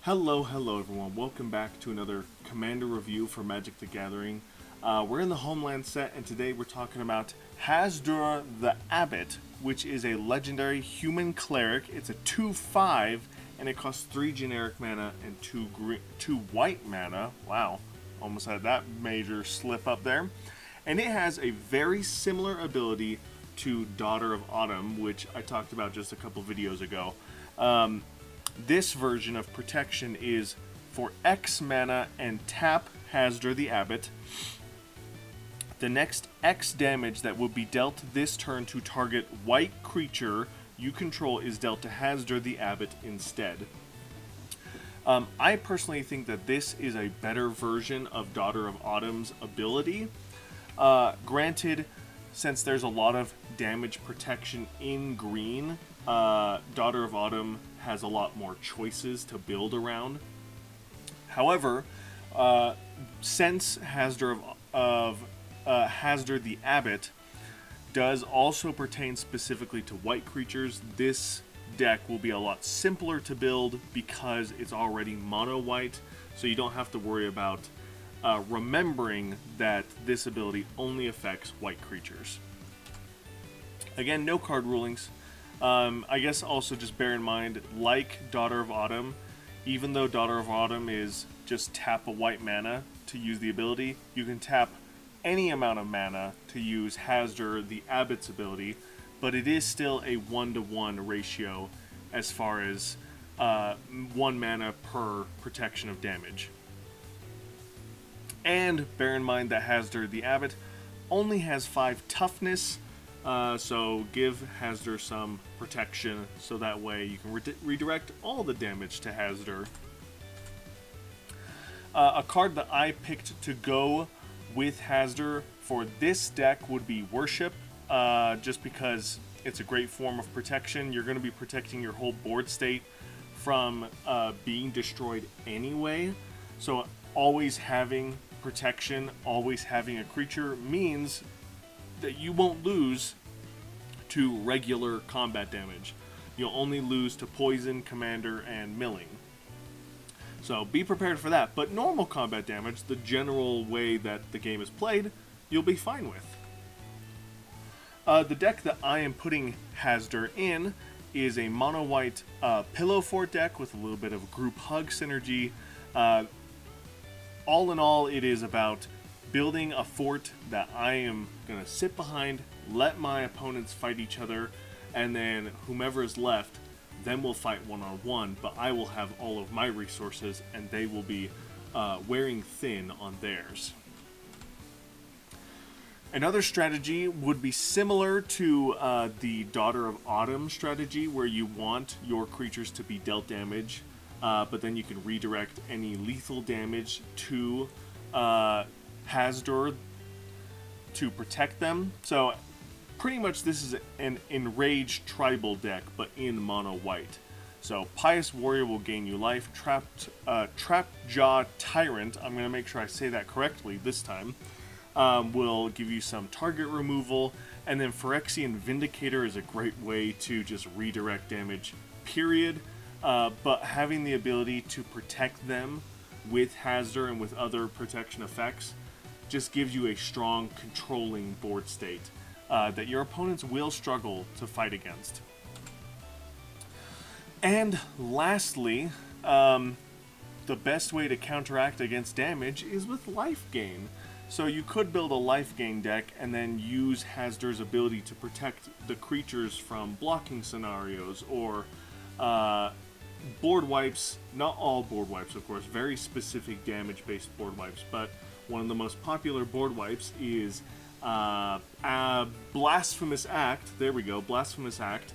Hello everyone. Welcome back to another Commander review for Magic the Gathering. We're in the Homeland set, and today we're talking about Hazduhr the Abbot, which is a legendary human cleric. It's a 2/5, and it costs 3 generic mana and 2 white mana. Wow, almost had that major slip up there. And it has a very similar ability to Daughter of Autumn, which I talked about just a couple videos ago. This version of protection is for X mana and tap Hazduhr the Abbot. The next X damage that will be dealt this turn to target white creature you control is dealt to Hazduhr the Abbot instead. I personally think that this is a better version of Daughter of Autumn's ability. Granted, since there's a lot of damage protection in green, Daughter of Autumn has a lot more choices to build around. However, since Hazduhr the Abbot does also pertain specifically to white creatures, this deck will be a lot simpler to build because it's already mono white, so you don't have to worry about remembering that this ability only affects white creatures. Again, no card rulings. I guess also just bear in mind, like Daughter of Autumn, even though Daughter of Autumn is just tap a white mana to use the ability, you can tap any amount of mana to use Hazduhr the Abbot's ability, but it is still a 1-to-1 ratio as far as 1 mana per protection of damage. And bear in mind that Hazduhr the Abbot only has 5 toughness, so give Hazduhr some protection so that way you can redirect all the damage to Hazduhr. A card that I picked to go with Hazduhr for this deck would be Worship, just because it's a great form of protection. You're going to be protecting your whole board state from being destroyed anyway, so always having protection, always having a creature means that you won't lose to regular combat damage. You'll only lose to poison, commander, and milling. So be prepared for that. But normal combat damage, the general way that the game is played, you'll be fine with. The deck that I am putting Hazduhr in is a mono-white pillow fort deck with a little bit of group hug synergy. All in all, it is about building a fort that I am going to sit behind, let my opponents fight each other, and then whomever is left, then we'll fight one-on-one, but I will have all of my resources, and they will be wearing thin on theirs. Another strategy would be similar to the Daughter of Autumn strategy, where you want your creatures to be dealt damage, but then you can redirect any lethal damage to Hazduhr to protect them. So pretty much this is an enraged tribal deck, but in mono white. So Pious Warrior will gain you life. Trapjaw Tyrant, I'm going to make sure I say that correctly this time, will give you some target removal. And then Phyrexian Vindicator is a great way to just redirect damage, period. But having the ability to protect them with Hazduhr and with other protection effects just gives you a strong controlling board state that your opponents will struggle to fight against. And lastly, the best way to counteract against damage is with life gain. So you could build a life gain deck and then use Hazdur's ability to protect the creatures from blocking scenarios or board wipes. Not all board wipes, of course, very specific damage-based board wipes, but one of the most popular board wipes is Blasphemous Act. There we go, Blasphemous Act.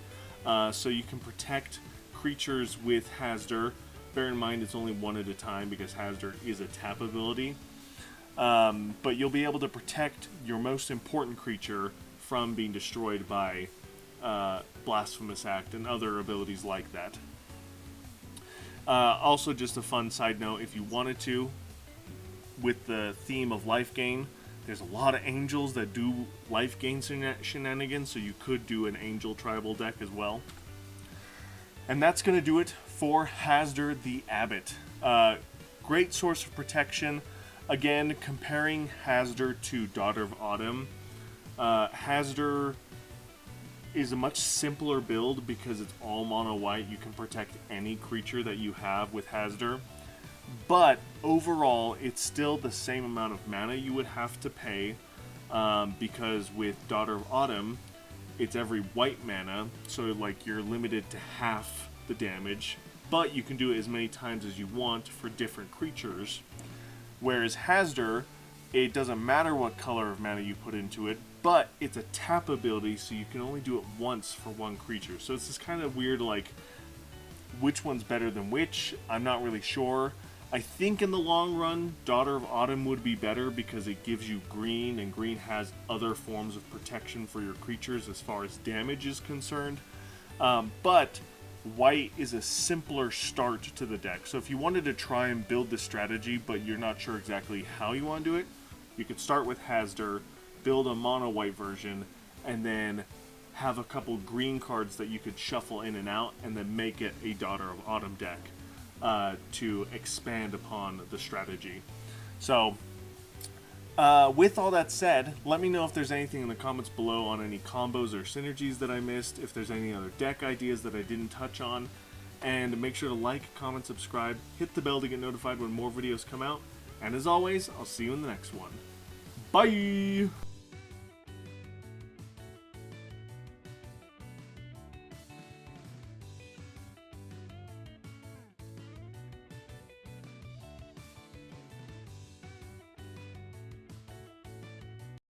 So you can protect creatures with Hazduhr. Bear in mind it's only one at a time because Hazduhr is a tap ability. But you'll be able to protect your most important creature from being destroyed by Blasphemous Act and other abilities like that. Also, just a fun side note, if you wanted to, with the theme of life gain, there's a lot of angels that do life gain shenanigans, so you could do an angel tribal deck as well. And that's going to do it for Hazduhr the Abbot. Great source of protection. Again, comparing Hazduhr to Daughter of Autumn, Hazduhr is a much simpler build because it's all mono white. You can protect any creature that you have with Hazduhr. But overall, it's still the same amount of mana you would have to pay because with Daughter of Autumn, it's every white mana, so like you're limited to half the damage, but you can do it as many times as you want for different creatures. Whereas Hazduhr, it doesn't matter what color of mana you put into it, but it's a tap ability, so you can only do it once for one creature. So it's this kind of weird, like, which one's better than which? I'm not really sure. I think in the long run, Daughter of Autumn would be better because it gives you green, and green has other forms of protection for your creatures as far as damage is concerned. But white is a simpler start to the deck. So if you wanted to try and build this strategy, but you're not sure exactly how you want to do it, you could start with Hazduhr, build a mono white version, and then have a couple green cards that you could shuffle in and out, and then make it a Daughter of Autumn deck to expand upon the strategy. So with all that said, let me know if there's anything in the comments below on any combos or synergies that I missed, if there's any other deck ideas that I didn't touch on, and make sure to like, comment, subscribe, hit the bell to get notified when more videos come out, and as always, I'll see you in the next one. Bye!